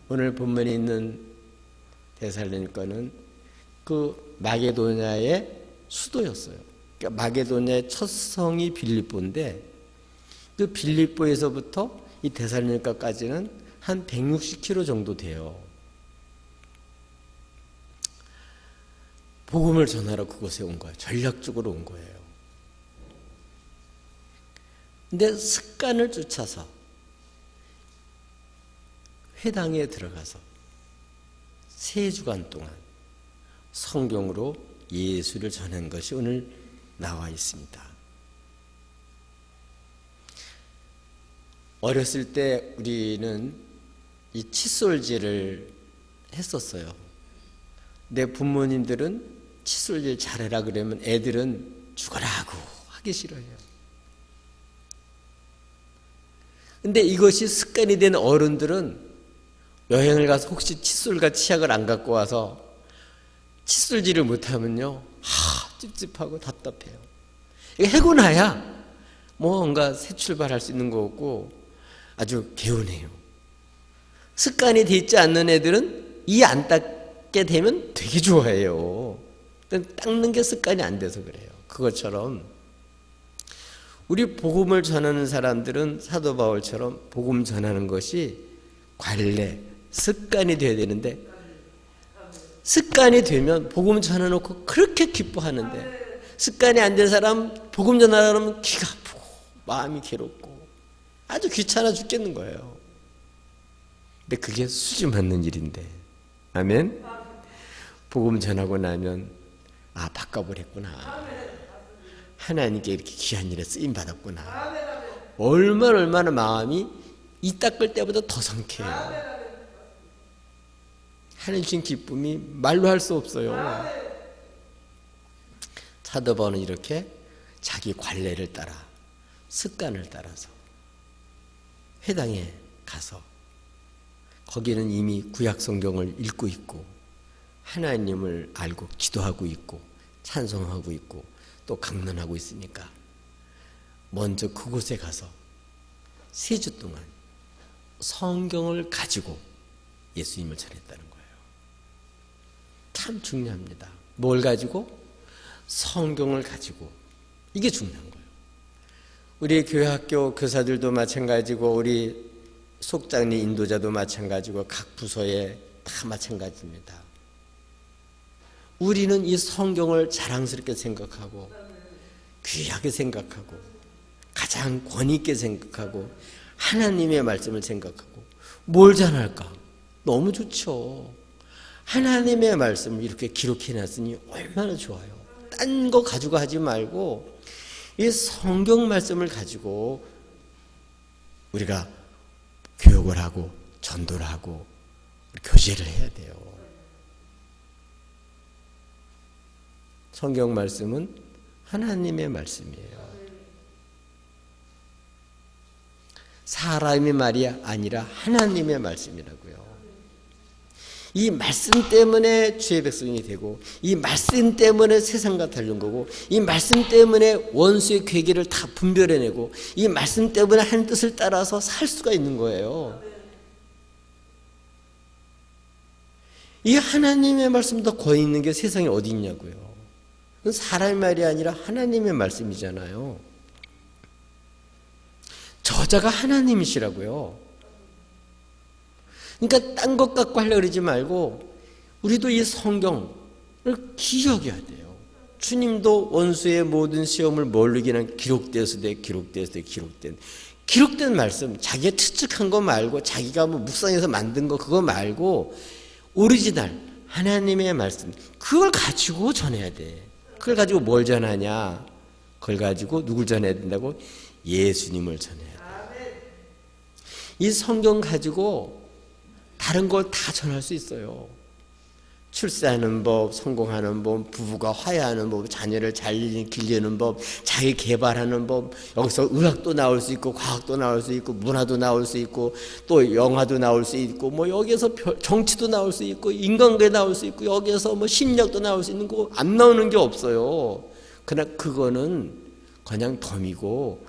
오늘 본문에 있는 데살로니가는 그 마게도냐의 수도였어요. 그러니까 마게도냐의 첫 성이 빌립보인데 그 빌립보에서부터 이 데살로니가까지는 한 160km 정도 돼요. 복음을 전하러 그곳에 온 거예요. 전략적으로 온 거예요. 근데 습관을 쫓아서 회당에 들어가서 3주간 동안 성경으로 예수를 전한 것이 오늘 나와 있습니다. 어렸을 때 우리는 이 칫솔질을 했었어요. 내 부모님들은 칫솔질 잘해라 그러면 애들은 죽어라고 하기 싫어해요. 근데 이것이 습관이 된 어른들은 여행을 가서 혹시 칫솔과 치약을 안 갖고 와서 칫솔질을 못하면요, 찝찝하고 답답해요. 이거 해고 나야 뭔가 새 출발할 수 있는 거고 아주 개운해요. 습관이 돼 있지 않는 애들은 이 안 닦게 되면 되게 좋아해요. 닦는 게 습관이 안 돼서 그래요. 그것처럼 우리 복음을 전하는 사람들은 사도 바울처럼 복음 전하는 것이 관례, 습관이 돼야 되는데 습관이 되면 복음 전해놓고 그렇게 기뻐하는데 습관이 안 된 사람 복음 전하려면 귀가 아프고 마음이 괴롭고 아주 귀찮아 죽겠는 거예요. 근데 그게 수지 맞는 일인데, 아멘? 복음 전하고 나면 바꿔을 했구나, 하나님께 이렇게 귀한 일에 쓰임 받았구나, 얼마나 마음이 이 닦을 때보다 더 상쾌해요. 하나님 주신 기쁨이 말로 할 수 없어요. 사도 바울은 이렇게 자기 관례를 따라 습관을 따라서 회당에 가서 거기는 이미 구약 성경을 읽고 있고 하나님을 알고 기도하고 있고 찬송하고 있고 또 강론하고 있으니까 먼저 그곳에 가서 3주 동안 성경을 가지고 예수님을 전했다는 거예요. 참 중요합니다. 뭘 가지고? 성경을 가지고. 이게 중요한 거예요. 우리 교회 학교 교사들도 마찬가지고 우리 속장리 인도자도 마찬가지고 각 부서에 다 마찬가지입니다. 우리는 이 성경을 자랑스럽게 생각하고 귀하게 생각하고 가장 권위 있게 생각하고 하나님의 말씀을 생각하고 뭘 잘할까? 너무 좋죠. 하나님의 말씀을 이렇게 기록해놨으니 얼마나 좋아요. 딴 거 가지고 하지 말고 이 성경 말씀을 가지고 우리가 교육을 하고 전도를 하고 교제를 해야 돼요. 성경 말씀은 하나님의 말씀이에요. 사람의 말이 아니라 하나님의 말씀이라고요. 이 말씀 때문에 주의 백성이 되고 이 말씀 때문에 세상과 다른 거고 이 말씀 때문에 원수의 괴계를 다 분별해내고 이 말씀 때문에 하나님 뜻을 따라서 살 수가 있는 거예요. 이 하나님의 말씀도 권위 있는 게 세상에 어디 있냐고요. 그건 사람의 말이 아니라 하나님의 말씀이잖아요. 저자가 하나님이시라고요. 그러니까 딴 것 갖고 하려고 그러지 말고 우리도 이 성경을 기억해야 돼요. 주님도 원수의 모든 시험을 뭘로 이기는 기록된 말씀, 자기가 추측한 거 말고 자기가 묵상해서 만든 거 그거 말고 오리지널 하나님의 말씀, 그걸 가지고 전해야 돼. 그걸 가지고 뭘 전하냐? 그걸 가지고 누굴 전해야 된다고? 예수님을 전해야 돼. 이 성경 가지고 다른 걸 다 전할 수 있어요. 출세하는 법, 성공하는 법, 부부가 화해하는 법, 자녀를 잘 기르는 법, 자기 개발하는 법, 여기서 의학도 나올 수 있고 과학도 나올 수 있고 문화도 나올 수 있고 또 영화도 나올 수 있고 여기에서 정치도 나올 수 있고 인간관계 나올 수 있고 여기에서 심리학도 나올 수 있는 거 안 나오는 게 없어요. 그러나 그거는 그냥 덤이고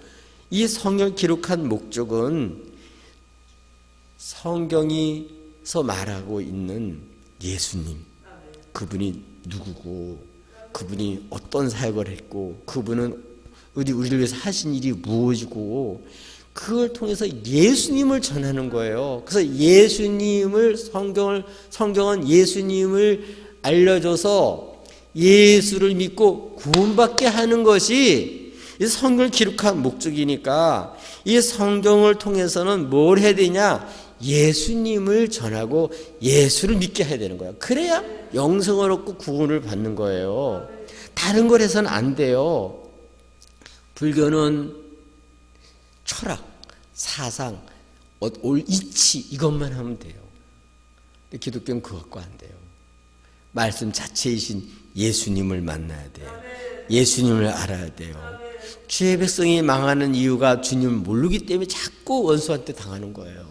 이 성경 기록한 목적은 성경이 여기서 말하고 있는 예수님, 그분이 누구고, 그분이 어떤 사역을 했고, 그분은 우리를 위해서 하신 일이 무엇이고, 그걸 통해서 예수님을 전하는 거예요. 그래서 예수님을, 성경은 예수님을 알려줘서 예수를 믿고 구원받게 하는 것이 이 성경을 기록한 목적이니까, 이 성경을 통해서는 뭘 해야 되냐? 예수님을 전하고 예수를 믿게 해야 되는 거예요. 그래야 영생을 얻고 구원을 받는 거예요. 다른 걸 해서는 안 돼요. 불교는 철학, 사상, 이치 이것만 하면 돼요. 근데 기독교는 그거 갖고 안 돼요. 말씀 자체이신 예수님을 만나야 돼요. 예수님을 알아야 돼요. 주의 백성이 망하는 이유가 주님을 모르기 때문에 자꾸 원수한테 당하는 거예요.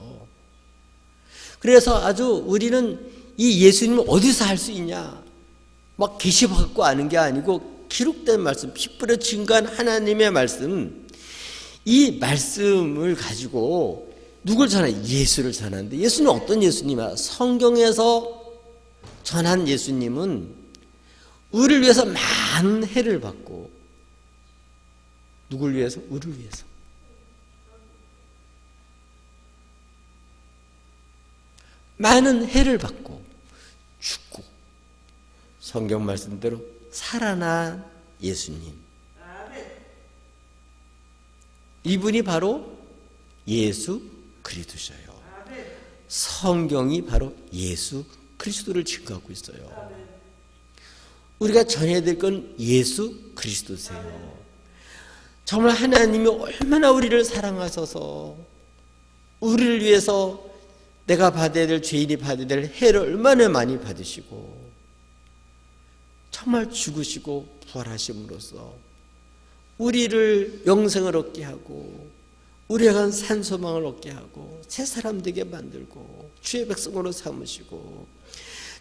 그래서 아주 우리는 이 예수님을 어디서 할 수 있냐? 막 계시받고 아는 게 아니고 기록된 말씀, 핏불에 증거한 하나님의 말씀, 이 말씀을 가지고 누굴 전해? 예수를 전하는데, 예수는 어떤 예수님이야? 성경에서 전한 예수님은 우리를 위해서 많은 해를 받고, 누굴 위해서? 우리를 위해서. 많은 해를 받고 죽고 성경 말씀대로 살아난 예수님, 이분이 바로 예수 그리스도셔요. 성경이 바로 예수 그리스도를 증거하고 있어요. 우리가 전해야 될 건 예수 그리스도세요. 정말 하나님이 얼마나 우리를 사랑하셔서 우리를 위해서 내가 받아야 될, 죄인이 받아야 될 해를 얼마나 많이 받으시고 정말 죽으시고 부활하심으로써 우리를 영생을 얻게 하고 우리가 산소망을 얻게 하고 새 사람 되게 만들고 주의 백성으로 삼으시고,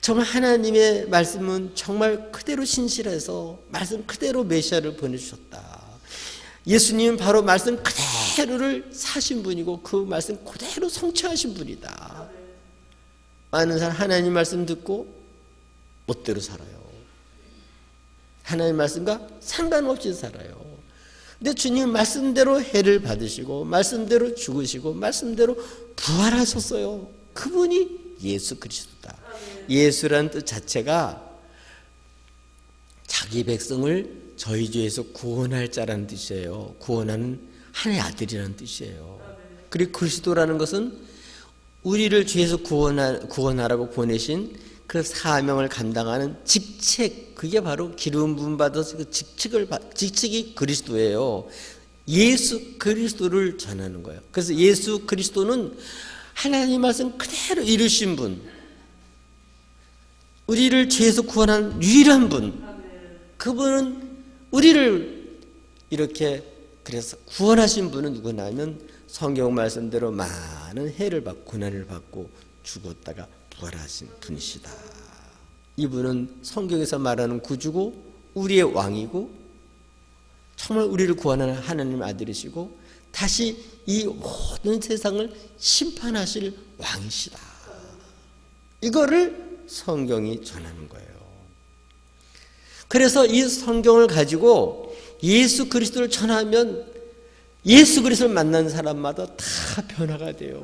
정말 하나님의 말씀은 정말 그대로 신실해서 말씀 그대로 메시아를 보내주셨다. 예수님은 바로 말씀 그대로를 사신 분이고 그 말씀 그대로 성취하신 분이다. 많은 사람 하나님 말씀 듣고 멋대로 살아요. 하나님 말씀과 상관없이 살아요. 근데 주님 말씀대로 해를 받으시고 말씀대로 죽으시고 말씀대로 부활하셨어요. 그분이 예수 그리스도다. 예수라는 뜻 자체가 자기 백성을 저희 죄에서 구원할 자라는 뜻이에요. 구원하는 하나님의 아들이라는 뜻이에요. 그리고 그리스도라는 것은 우리를 죄에서 구원하라고 보내신 그 사명을 감당하는 직책, 그게 바로 기름 부음 받아서 그 직책이 그리스도예요. 예수 그리스도를 전하는 거예요. 그래서 예수 그리스도는 하나님 말씀 그대로 이루신 분, 우리를 죄에서 구원한 유일한 분, 그분은 우리를 이렇게 그래서 구원하신 분은 누구냐면 성경 말씀대로 많은 해를 받고 고난을 받고 죽었다가 부활하신 분이시다. 이분은 성경에서 말하는 구주고 우리의 왕이고 정말 우리를 구원하는 하나님의 아들이시고 다시 이 모든 세상을 심판하실 왕이시다. 이거를 성경이 전하는 거예요. 그래서 이 성경을 가지고 예수 그리스도를 전하면 예수 그리스도를 만난 사람마다 다 변화가 돼요.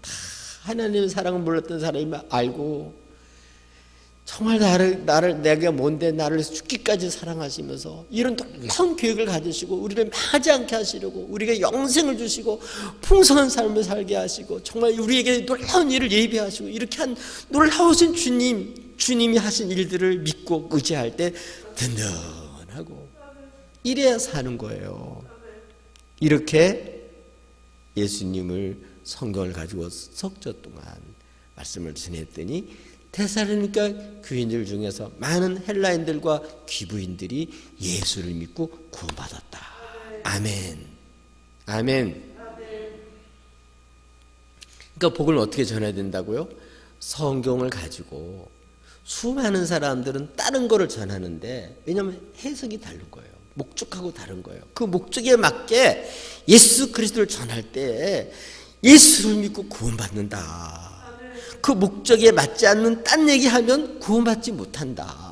다 하나님의 사랑을 몰랐던 사람이 알고 정말 내가 뭔데 나를 죽기까지 사랑하시면서 이런 놀라운 계획을 가지시고 우리를 망하지 않게 하시려고 우리에게 영생을 주시고 풍성한 삶을 살게 하시고 정말 우리에게 놀라운 일을 예비하시고 이렇게 한 놀라우신 주님이 하신 일들을 믿고 의지할 때 든든하고 이래야 사는 거예요. 이렇게 예수님을 성경을 가지고 석조 동안 말씀을 전했더니 데살로니가 교인들 중에서 많은 헬라인들과 귀부인들이 예수를 믿고 구원받았다. 아멘. 아멘. 그러니까 복을 어떻게 전해야 된다고요? 성경을 가지고 수많은 사람들은 다른 거를 전하는데 왜냐하면 해석이 다른 거예요. 목적하고 다른 거예요. 그 목적에 맞게 예수 그리스도를 전할 때 예수를 믿고 구원받는다. 그 목적에 맞지 않는 딴 얘기하면 구원받지 못한다.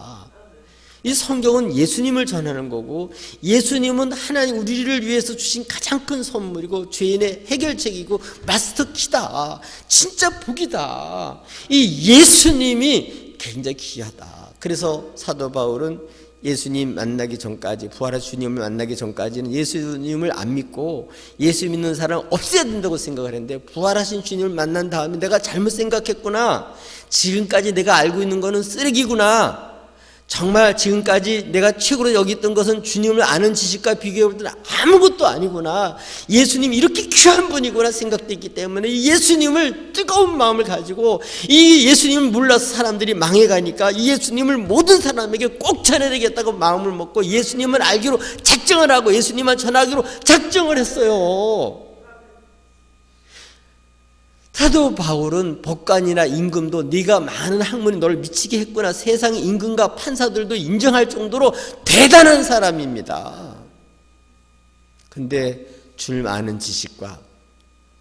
이 성경은 예수님을 전하는 거고, 예수님은 하나님 우리를 위해서 주신 가장 큰 선물이고 죄인의 해결책이고 마스터키다. 진짜 복이다. 이 예수님이 굉장히 귀하다. 그래서 사도 바울은 예수님 만나기 전까지, 부활하신 주님을 만나기 전까지는 예수님을 안 믿고 예수 믿는 사람 없애야 된다고 생각을 했는데, 부활하신 주님을 만난 다음에 내가 잘못 생각했구나, 지금까지 내가 알고 있는 거는 쓰레기구나, 정말 지금까지 내가 최고로 여겼던 것은 주님을 아는 지식과 비교해볼 때는 아무것도 아니구나, 예수님이 이렇게 귀한 분이구나 생각됐기 때문에 예수님을 뜨거운 마음을 가지고, 이 예수님을 몰라서 사람들이 망해가니까 이 예수님을 모든 사람에게 꼭 전해야 되겠다고 마음을 먹고 예수님을 알기로 작정을 하고 예수님만 전하기로 작정을 했어요. 사도 바울은 법관이나 임금도 네가 많은 학문이 너를 미치게 했구나, 세상의 임금과 판사들도 인정할 정도로 대단한 사람입니다. 근데 주님 아는 지식과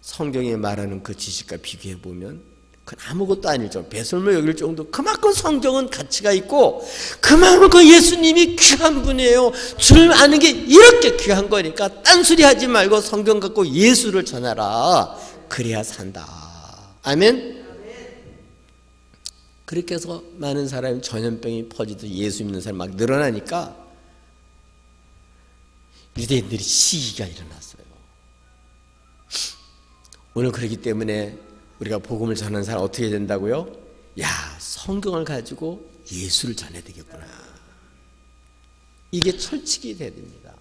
성경에 말하는 그 지식과 비교해보면 그건 아무것도 아닐 정도, 배설물 여길 정도. 그만큼 성경은 가치가 있고 그만큼 예수님이 귀한 분이에요. 주님 아는 게 이렇게 귀한 거니까 딴소리 하지 말고 성경 갖고 예수를 전하라. 그래야 산다. 아멘. 그렇게 해서 많은 사람이 전염병이 퍼지듯 예수 믿는 사람이 막 늘어나니까 유대인들이 시기가 일어났어요. 오늘 그렇기 때문에 우리가 복음을 전하는 사람 어떻게 된다고요? 야, 성경을 가지고 예수를 전해야 되겠구나. 이게 철칙이 돼야 됩니다.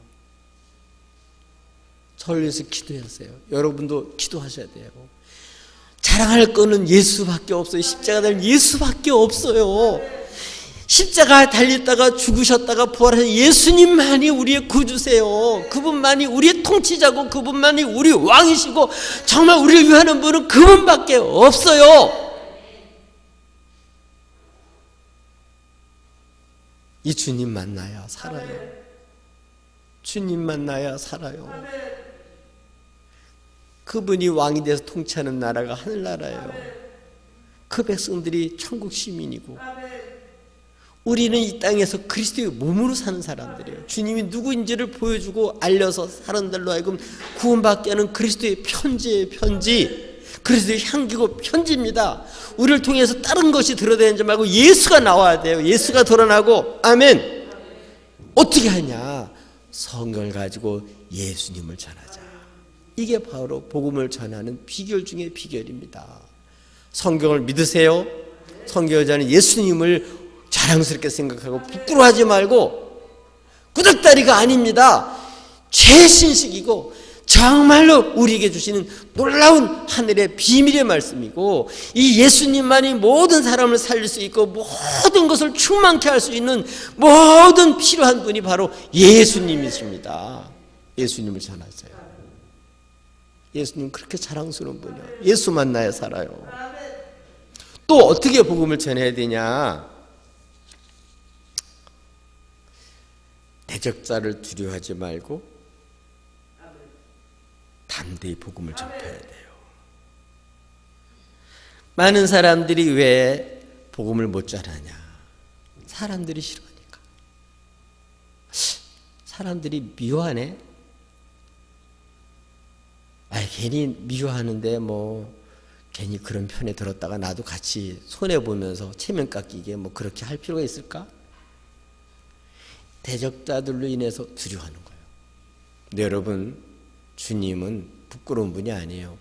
저를 위해서 기도하세요. 여러분도 기도하셔야 돼요. 자랑할 거는 예수밖에 없어요. 십자가 달린 예수밖에 없어요. 십자가에 달렸다가 죽으셨다가 부활하신 예수님만이 우리의 구주세요. 그분만이 우리의 통치자고 그분만이 우리 왕이시고 정말 우리를 위하는 분은 그분밖에 없어요. 이 주님 만나야 살아요. 주님 만나야 살아요. 그분이 왕이 돼서 통치하는 나라가 하늘나라예요. 그 백성들이 천국 시민이고 우리는 이 땅에서 그리스도의 몸으로 사는 사람들이에요. 주님이 누구인지를 보여주고 알려서 사람들로 하여금 구원받게 하는 그리스도의 편지예요. 편지. 그리스도의 향기고 편지입니다. 우리를 통해서 다른 것이 드러내지 말고 예수가 나와야 돼요. 예수가 드러나고. 아멘. 어떻게 하냐? 성경을 가지고 예수님을 전하자. 이게 바로 복음을 전하는 비결 중에 비결입니다. 성경을 믿으세요. 성경을 전하는 예수님을 자랑스럽게 생각하고 부끄러워하지 말고, 구닥다리가 아닙니다. 최신식이고 정말로 우리에게 주시는 놀라운 하늘의 비밀의 말씀이고, 이 예수님만이 모든 사람을 살릴 수 있고 모든 것을 충만케 할 수 있는 모든 필요한 분이 바로 예수님이십니다. 예수님을 전하세요. 예수님 그렇게 자랑스러운 분이요. 예수 만나야 살아요. 또 어떻게 복음을 전해야 되냐? 대적자를 두려워하지 말고 담대히 복음을 전해야 돼요. 많은 사람들이 왜 복음을 못 전하냐? 사람들이 싫어하니까. 사람들이 미워하네. 괜히 미워하는데 괜히 그런 편에 들었다가 나도 같이 손해보면서 체면 깎이게 그렇게 할 필요가 있을까? 대적자들로 인해서 두려워하는 거예요. 근데 여러분, 주님은 부끄러운 분이 아니에요.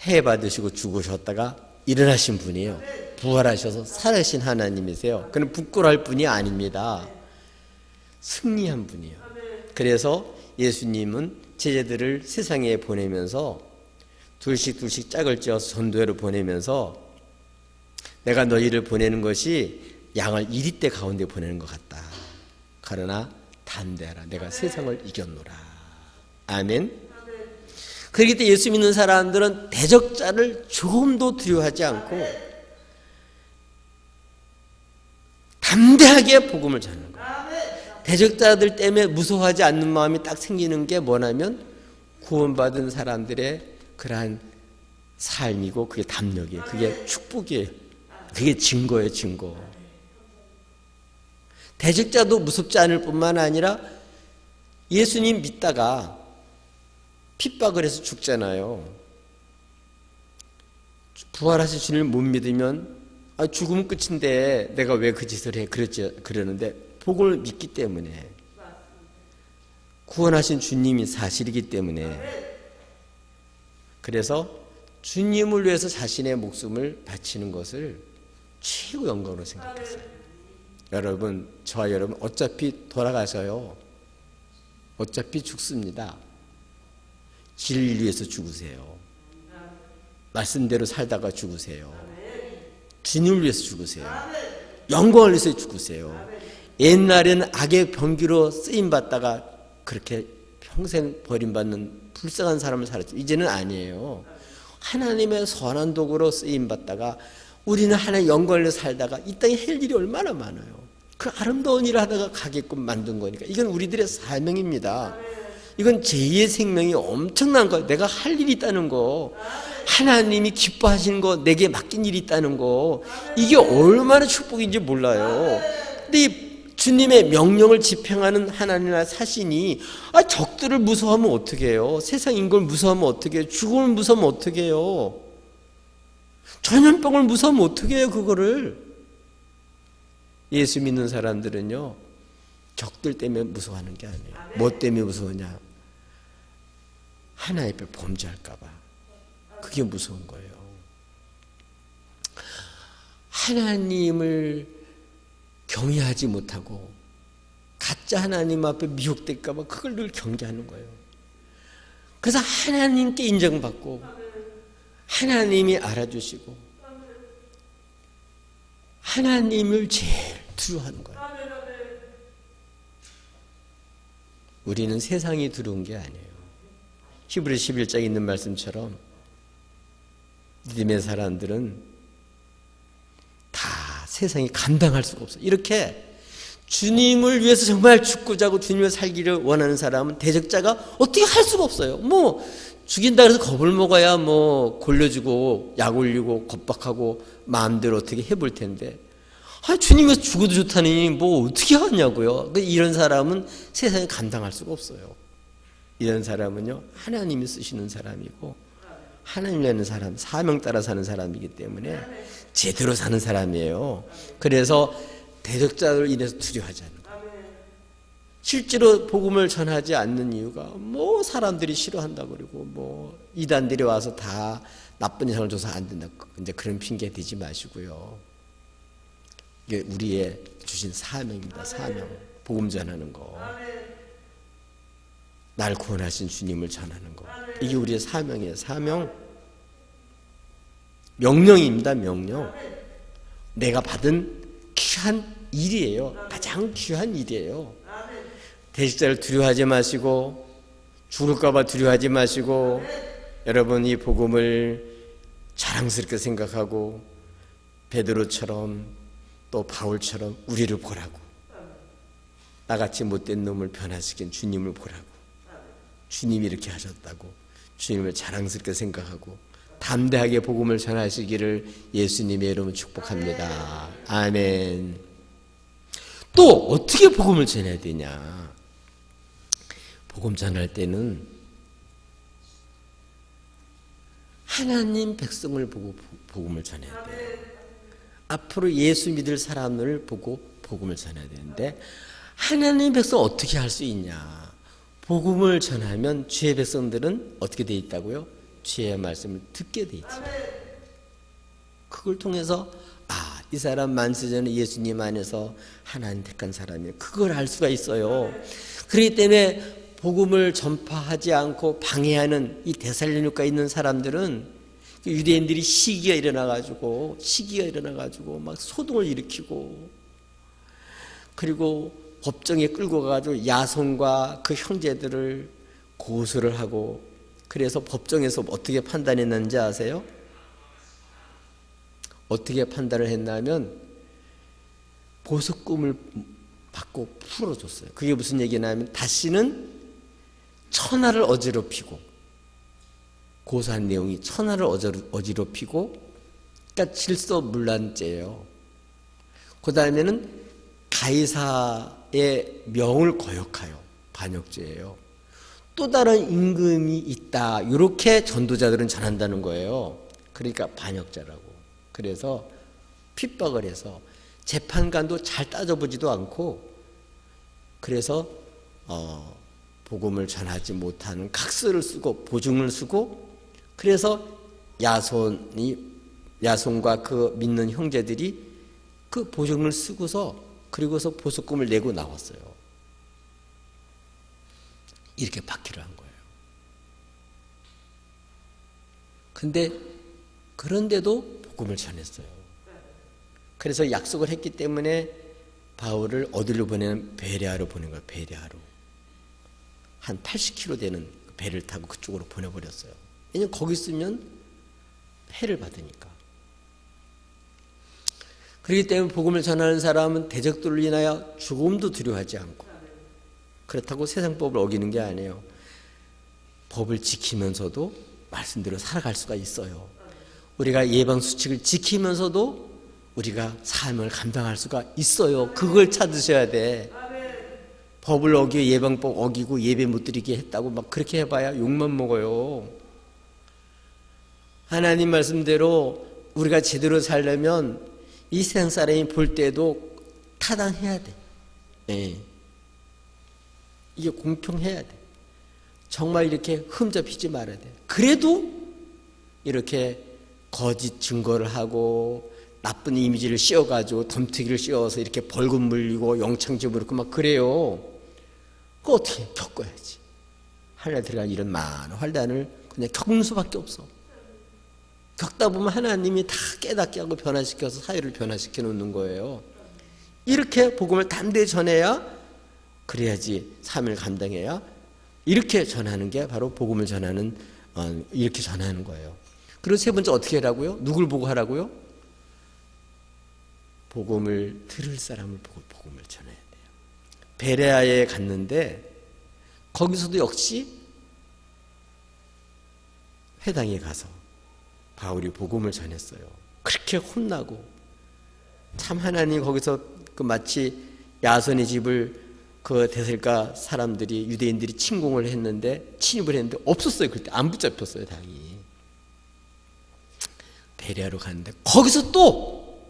해 받으시고 죽으셨다가 일어나신 분이에요. 부활하셔서 살아신 하나님이세요. 그는 부끄러워할 분이 아닙니다. 승리한 분이에요. 그래서 예수님은 제자들을 세상에 보내면서 둘씩 짝을 지어서 전도회를 보내면서 내가 너희를 보내는 것이 양을 이리떼 가운데 보내는 것 같다. 그러나 담대하라. 내가 세상을 이겼노라. 아멘. 그렇기 때문에 예수 믿는 사람들은 대적자를 조금도 두려워하지 않고 담대하게 복음을 전하는 거예요. 대적자들 때문에 무서워하지 않는 마음이 딱 생기는 게 뭐냐면 구원받은 사람들의 그러한 삶이고 그게 담력이에요. 그게 축복이에요. 그게 증거예요, 증거. 대적자도 무섭지 않을 뿐만 아니라 예수님 믿다가 핍박을 해서 죽잖아요. 부활하신 주님을 못 믿으면 죽으면 끝인데 내가 왜 그 짓을 해? 그러는데 복음을 믿기 때문에, 구원하신 주님이 사실이기 때문에, 그래서 주님을 위해서 자신의 목숨을 바치는 것을 최고 영광으로 생각했어요. 여러분, 저와 여러분 어차피 돌아가서요, 어차피 죽습니다. 진리를 위해서 죽으세요. 말씀대로 살다가 죽으세요. 주님을 위해서 죽으세요. 영광을 위해서 죽으세요. 옛날에는 악의 병기로 쓰임받다가 그렇게 평생 버림받는 불쌍한 사람을 살았죠. 이제는 아니에요. 하나님의 선한 도구로 쓰임받다가 우리는 하나님의 영광을 위해서 살다가 이 땅에 할 일이 얼마나 많아요. 그 아름다운 일을 하다가 가게끔 만든 거니까 이건 우리들의 사명입니다. 이건 제2의 생명이 엄청난 거예요. 내가 할 일이 있다는 거, 하나님이 기뻐하시는 거, 내게 맡긴 일이 있다는 거, 이게 얼마나 축복인지 몰라요. 근데 이 주님의 명령을 집행하는 하나님의 사신이 적들을 무서워하면 어떻게 해요? 세상인 걸 무서워하면 어떻게 해요? 죽음을 무서워하면 어떻게 해요? 전염병을 무서워하면 어떻게 해요? 그거를. 예수 믿는 사람들은요, 적들 때문에 무서워하는 게 아니에요. 뭐 때문에 무서우냐? 하나님 앞에 범죄할까 봐. 그게 무서운 거예요. 하나님을 경외하지 못하고 가짜 하나님 앞에 미혹될까 봐 그걸 늘 경계하는 거예요. 그래서 하나님께 인정받고 하나님이 알아주시고 하나님을 제일 두려워하는 거예요. 우리는 세상이 두려운 게 아니에요. 히브리서 11장에 있는 말씀처럼 믿음의 사람들은 다 세상이 감당할 수가 없어요. 이렇게 주님을 위해서 정말 죽고자 하고 주님을 살기를 원하는 사람은 대적자가 어떻게 할 수가 없어요. 뭐 죽인다 그래서 겁을 먹어야 뭐 골려주고 약 올리고 겁박하고 마음대로 어떻게 해볼 텐데, 주님에서 죽어도 좋다니 뭐 어떻게 하냐고요. 이런 사람은 세상에 감당할 수가 없어요. 이런 사람은요, 하나님이 쓰시는 사람이고 하나님이라는 사람, 사명 따라 사는 사람이기 때문에 제대로 사는 사람이에요. 그래서 대적자로 인해서 두려워하지 않는 거예요. 실제로 복음을 전하지 않는 이유가 뭐 사람들이 싫어한다 그러고 뭐 이단들이 와서 다 나쁜 이상을 줘서 안 된다, 이제 그런 핑계 대지 마시고요. 이게 우리의 주신 사명입니다. 사명. 복음 전하는 거. 날 구원하신 주님을 전하는 거. 이게 우리의 사명이에요. 사명. 명령입니다. 명령. 내가 받은 귀한 일이에요. 가장 귀한 일이에요. 대적자를 두려워하지 마시고 죽을까 봐 두려워하지 마시고 여러분 이 복음을 자랑스럽게 생각하고 베드로처럼 또 바울처럼 우리를 보라고, 나같이 못된 놈을 변화시킨 주님을 보라고, 주님이 이렇게 하셨다고 주님을 자랑스럽게 생각하고 담대하게 복음을 전하시기를 예수님의 이름으로 축복합니다. 아멘. 또 어떻게 복음을 전해야 되냐? 복음 전할 때는 하나님 백성을 보고 복음을 전해야 돼요. 앞으로 예수 믿을 사람을 보고 복음을 전해야 되는데 하나님 백성 어떻게 할 수 있냐? 복음을 전하면 주의 백성들은 어떻게 돼 있다고요? 주의 말씀을 듣게 돼 있죠. 그걸 통해서 이 사람 만세전에 예수님 안에서 하나님 택한 사람이에요. 그걸 알 수가 있어요. 그렇기 때문에 복음을 전파하지 않고 방해하는 이 데살로니가에 있는 사람들은 유대인들이 시기가 일어나가지고 막 소동을 일으키고, 그리고 법정에 끌고 가가지고 야손과 그 형제들을 고소를 하고, 그래서 법정에서 어떻게 판단했는지 아세요? 어떻게 판단을 했냐면 보석금을 받고 풀어줬어요. 그게 무슨 얘기냐면 다시는 천하를 어지럽히고 고소한 내용이 천하를 어지럽히고, 그러니까 질서문란죄예요. 그 다음에는 가이사의 명을 거역하여 반역죄예요. 또 다른 임금이 있다, 이렇게 전도자들은 전한다는 거예요. 그러니까 반역자라고. 그래서 핍박을 해서 재판관도 잘 따져보지도 않고, 그래서 복음을 전하지 못하는 각서를 쓰고 보증을 쓰고, 그래서 야손과 그 믿는 형제들이 그 보증을 쓰고서 그리고서 보석금을 내고 나왔어요. 이렇게 박해를 한 거예요. 근데 그런데도 복음을 전했어요. 그래서 약속을 했기 때문에 바울을 어디로 보내는? 베레아로 보낸 거예요. 베레아로. 한 80km 되는 배를 타고 그쪽으로 보내버렸어요. 왜냐면 거기 있으면 해를 받으니까. 그렇기 때문에 복음을 전하는 사람은 대적들을 인하여 죽음도 두려워하지 않고, 그렇다고 세상법을 어기는 게 아니에요. 법을 지키면서도 말씀대로 살아갈 수가 있어요. 우리가 예방수칙을 지키면서도 우리가 삶을 감당할 수가 있어요. 그걸 찾으셔야 돼. 법을 어기고 예방법 어기고 예배 못 드리게 했다고 막 그렇게 해봐야 욕만 먹어요. 하나님 말씀대로 우리가 제대로 살려면 이 세상 사람이 볼 때도 타당해야 돼. 네. 이게 공평해야 돼. 정말 이렇게 흠잡히지 말아야 돼. 그래도 이렇게 거짓 증거를 하고 나쁜 이미지를 씌워가지고 덤태기를 씌워서 이렇게 벌금 물리고 영창제 물고 막 그래요. 그거 어떻게 겪어야지. 하늘에 들어간 이런 많은 환난을 그냥 겪는 수밖에 없어. 겪다 보면 하나님이 다 깨닫게 하고 변화시켜서 사회를 변화시켜 놓는 거예요. 이렇게 복음을 담대히 전해야, 그래야지 삶을 감당해야, 이렇게 전하는 게 바로 복음을 전하는, 이렇게 전하는 거예요. 그리고 세 번째 어떻게 하라고요? 누굴 보고 하라고요? 복음을 들을 사람을 보고 복음을 전해야 돼요. 베레아에 갔는데 거기서도 역시 회당에 가서 바울이 복음을 전했어요. 그렇게 혼나고, 참 하나님 거기서 그 마치 야손의 집을 그 데살가 사람들이, 유대인들이 침공을 했는데, 침입을 했는데 없었어요. 그때 안 붙잡혔어요. 당연히. 베레아로 갔는데 거기서 또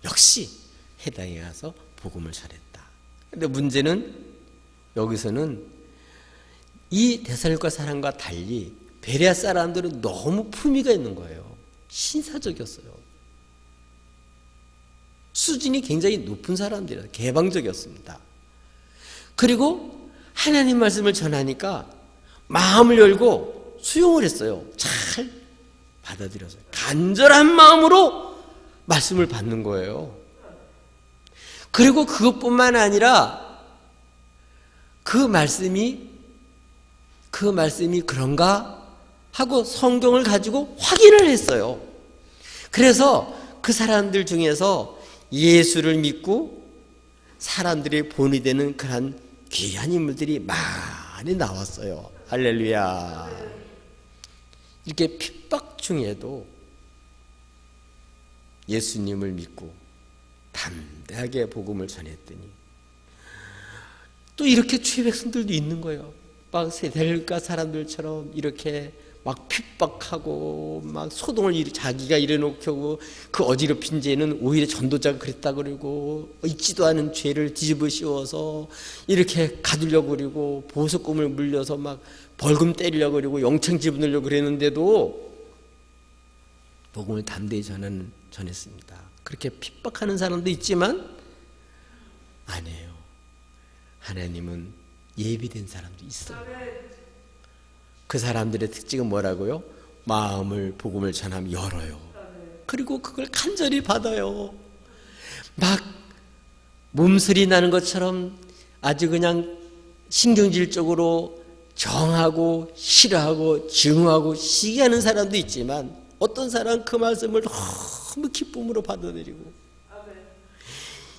역시 회당에 가서 복음을 전했다. 근데 문제는 여기서는 이 데살로니가 사람과 달리 베레아 사람들은 너무 품위가 있는 거예요. 신사적이었어요. 수준이 굉장히 높은 사람들이라 개방적이었습니다. 그리고 하나님 말씀을 전하니까 마음을 열고 수용을 했어요. 잘 받아들여서요. 간절한 마음으로 말씀을 받는 거예요. 그리고 그것뿐만 아니라 그 말씀이 그런가 하고 성경을 가지고 확인을 했어요. 그래서 그 사람들 중에서 예수를 믿고 사람들의 본이 되는 그런 귀한 인물들이 많이 나왔어요. 할렐루야. 이렇게 핍박 중에도 예수님을 믿고 담대하게 복음을 전했더니 또 이렇게 주의 백성들도 있는 거예요. 막 데살로니가 사람들처럼 이렇게 막 핍박하고 막 소동을 자기가 일어놓고, 그 어지럽힌 죄는 오히려 전도자가 그랬다 그러고, 있지도 않은 죄를 뒤집어 씌워서 이렇게 가두려고 그러고, 보석금을 물려서 막 벌금 때리려고 그러고 영창 지분으려고 그랬는데도 복음을 담대히 전했습니다. 그렇게 핍박하는 사람도 있지만 아니에요. 하나님은 예비된 사람도 있어요. 그 사람들의 특징은 뭐라고요? 마음을 복음을 전하면 열어요. 그리고 그걸 간절히 받아요. 막 몸소리 나는 것처럼 아주 그냥 신경질적으로 정하고 싫어하고 증오하고 시기하는 사람도 있지만, 어떤 사람은 그 말씀을 너무 기쁨으로 받아들이고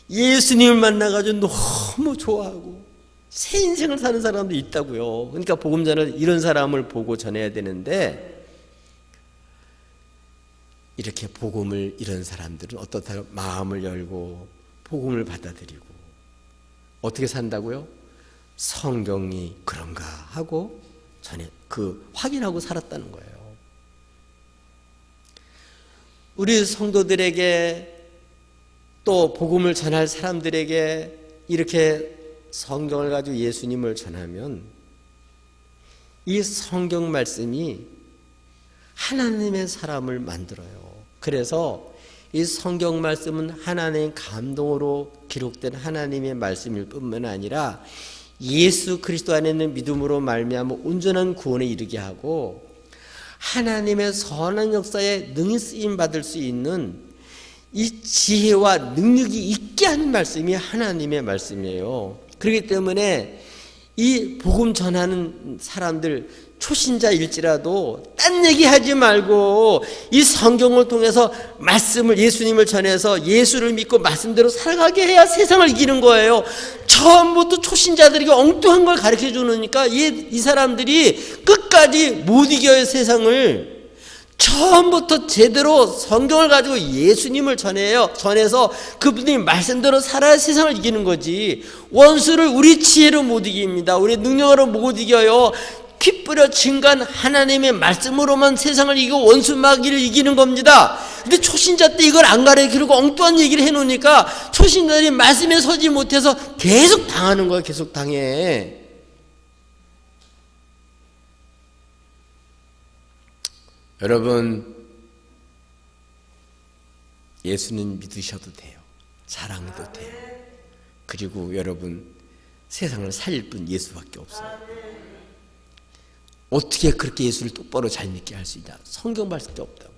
예수님을 만나가지고 너무 좋아하고 새 인생을 사는 사람도 있다고요. 그러니까 복음 전을 이런 사람을 보고 전해야 되는데, 이렇게 복음을 이런 사람들은 어떻다 마음을 열고 복음을 받아들이고 어떻게 산다고요? 성경이 그런가 하고 전에 확인하고 살았다는 거예요. 우리 성도들에게 또 복음을 전할 사람들에게 이렇게 성경을 가지고 예수님을 전하면 이 성경 말씀이 하나님의 사람을 만들어요. 그래서 이 성경 말씀은 하나님의 감동으로 기록된 하나님의 말씀일 뿐만 아니라 예수 그리스도 안에 있는 믿음으로 말미암아 온전한 구원에 이르게 하고 하나님의 선한 역사에 능히 쓰임 받을 수 있는 이 지혜와 능력이 있게 하는 말씀이 하나님의 말씀이에요. 그렇기 때문에 이 복음 전하는 사람들 초신자일지라도 딴 얘기하지 말고 이 성경을 통해서 말씀을 예수님을 전해서 예수를 믿고 말씀대로 살아가게 해야 세상을 이기는 거예요. 처음부터 초신자들에게 엉뚱한 걸 가르쳐 주니까 이 사람들이 끝까지 못 이겨요. 세상을 처음부터 제대로 성경을 가지고 예수님을 전해서 그분이 말씀대로 살아야 세상을 이기는 거지. 원수를 우리 지혜로 못 이깁니다. 우리 능력으로 못 이겨요. 피 뿌려 증거한 하나님의 말씀으로만 세상을 이기고 원수 마귀를 이기는 겁니다. 근데 초신자 때 이걸 안 가르치고 엉뚱한 얘기를 해놓으니까 초신자들이 말씀에 서지 못해서 계속 당하는 거예요. 계속 당해. 여러분, 예수는 믿으셔도 돼요. 사랑해도 돼요. 그리고 여러분, 세상을 살릴 분 예수밖에 없어요. 어떻게 그렇게 예수를 똑바로 잘 믿게 할 수 있냐? 성경 말씀도 없다고.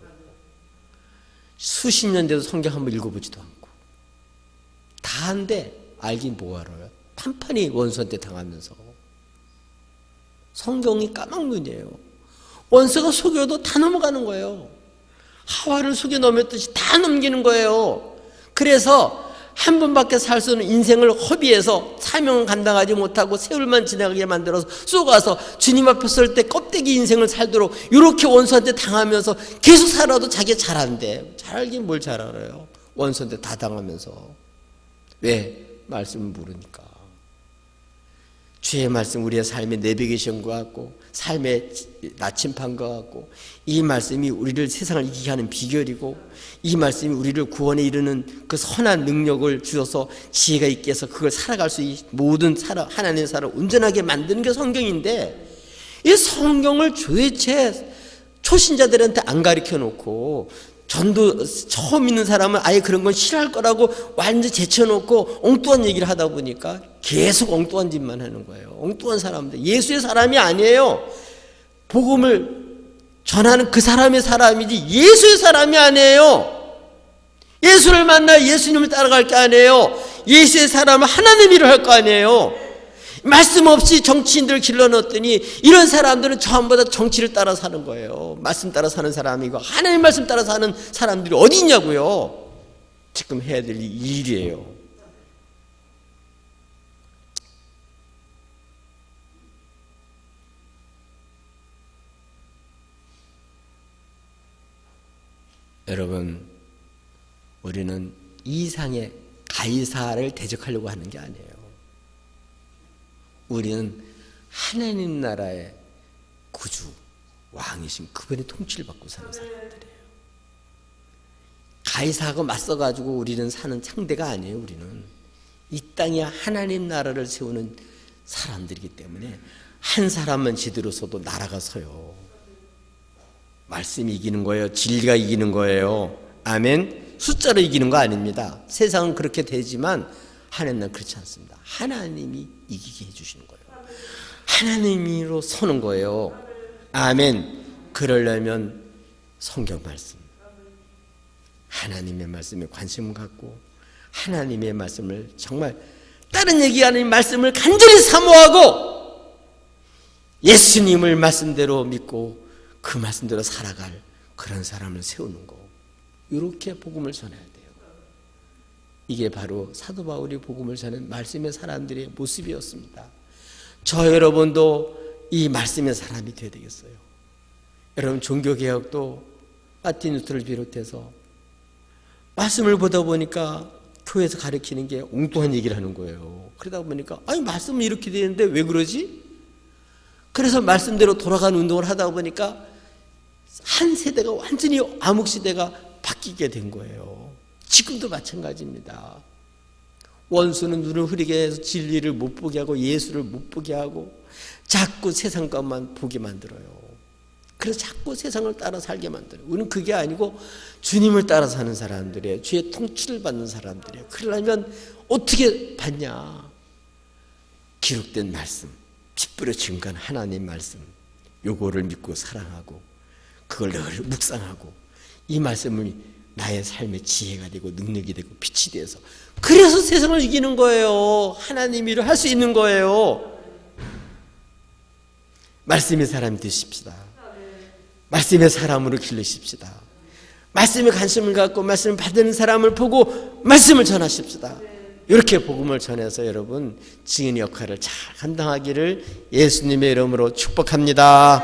수십 년 돼도 성경 한번 읽어보지도 않고 다 한데 알긴 뭐하러요? 판판이 원수한테 당하면서 성경이 까막눈이에요. 원수가 속여도 다 넘어가는 거예요. 하와를 속여 넘겼듯이 다 넘기는 거예요. 그래서 한 번밖에 살 수 없는 인생을 허비해서 사명을 감당하지 못하고 세월만 지나가게 만들어서 쏘가서 주님 앞에 설 때 껍데기 인생을 살도록 이렇게 원수한테 당하면서 계속 살아도 자기가 잘한대. 잘하긴 뭘 잘 알아요. 원수한테 다 당하면서. 왜? 말씀을 모르니까. 주의 말씀 우리의 삶의 내비게이션 것 같고 삶의 나침판 것 같고 이 말씀이 우리를 세상을 이기게 하는 비결이고 이 말씀이 우리를 구원에 이르는 그 선한 능력을 주셔서 지혜가 있게 해서 그걸 살아갈 수 있는 모든 하나님의 사람을 온전하게 만드는 게 성경인데 이 성경을 도대체 초신자들한테 안 가르쳐 놓고 전도 처음 있는 사람은 아예 그런 건 싫어할 거라고 완전히 제쳐놓고 엉뚱한 얘기를 하다 보니까 계속 엉뚱한 짓만 하는 거예요. 엉뚱한 사람들. 예수의 사람이 아니에요. 복음을 전하는 그 사람의 사람이지 예수의 사람이 아니에요. 예수를 만나 예수님을 따라갈 게 아니에요. 예수의 사람은 하나님 일을 할 거 아니에요. 말씀 없이 정치인들을 길러넣었더니 이런 사람들은 전부 다 정치를 따라 사는 거예요. 말씀 따라 사는 사람이고 하나님 말씀 따라 사는 사람들이 어디 있냐고요. 지금 해야 될 일이에요. 여러분, 우리는 이상의 가이사를 대적하려고 하는 게 아니에요. 우리는 하나님 나라의 구주, 왕이신 그분의 통치를 받고 사는 사람들이에요. 가이사하고 맞서가지고 우리는 사는 상대가 아니에요. 우리는 이 땅에 하나님 나라를 세우는 사람들이기 때문에 한 사람만 제대로 서도 나라가 서요. 말씀이 이기는 거예요. 진리가 이기는 거예요. 아멘. 숫자로 이기는 거 아닙니다. 세상은 그렇게 되지만 하나님은 그렇지 않습니다. 하나님이 이기게 해주시는 거예요. 하나님으로 서는 거예요. 아멘. 그러려면 성경 말씀, 하나님의 말씀에 관심을 갖고 하나님의 말씀을 정말 다른 얘기 아닌 말씀을 간절히 사모하고 예수님을 말씀대로 믿고 그 말씀대로 살아갈 그런 사람을 세우는 거. 이렇게 복음을 전해야 돼요. 이게 바로 사도 바울이 복음을 전하는 말씀의 사람들의 모습이었습니다. 저 여러분도 이 말씀의 사람이 되어야 되겠어요. 여러분 종교개혁도 마틴 루터를 비롯해서 말씀을 보다 보니까 교회에서 가르치는 게 엉뚱한 얘기를 하는 거예요. 그러다 보니까 아니 말씀은 이렇게 되는데 왜 그러지? 그래서 말씀대로 돌아가는 운동을 하다 보니까 한 세대가 완전히 암흑시대가 바뀌게 된 거예요. 지금도 마찬가지입니다. 원수는 눈을 흐리게 해서 진리를 못 보게 하고 예수를 못 보게 하고 자꾸 세상 것만 보게 만들어요. 그래서 자꾸 세상을 따라 살게 만들어요. 우리는 그게 아니고 주님을 따라 사는 사람들이에요. 주의 통치를 받는 사람들이에요. 그러려면 어떻게 받냐? 기록된 말씀, 피 뿌려 증거한 하나님 말씀, 요거를 믿고 사랑하고 그걸 늘 묵상하고 이 말씀을 나의 삶의 지혜가 되고 능력이 되고 빛이 돼서 그래서 세상을 이기는 거예요. 하나님 일을 할 수 있는 거예요. 말씀의 사람이 되십시다. 말씀의 사람으로 길르십시다. 말씀에 관심을 갖고 말씀을 받는 사람을 보고 말씀을 전하십시다. 이렇게 복음을 전해서 여러분 증인 역할을 잘 감당하기를 예수님의 이름으로 축복합니다.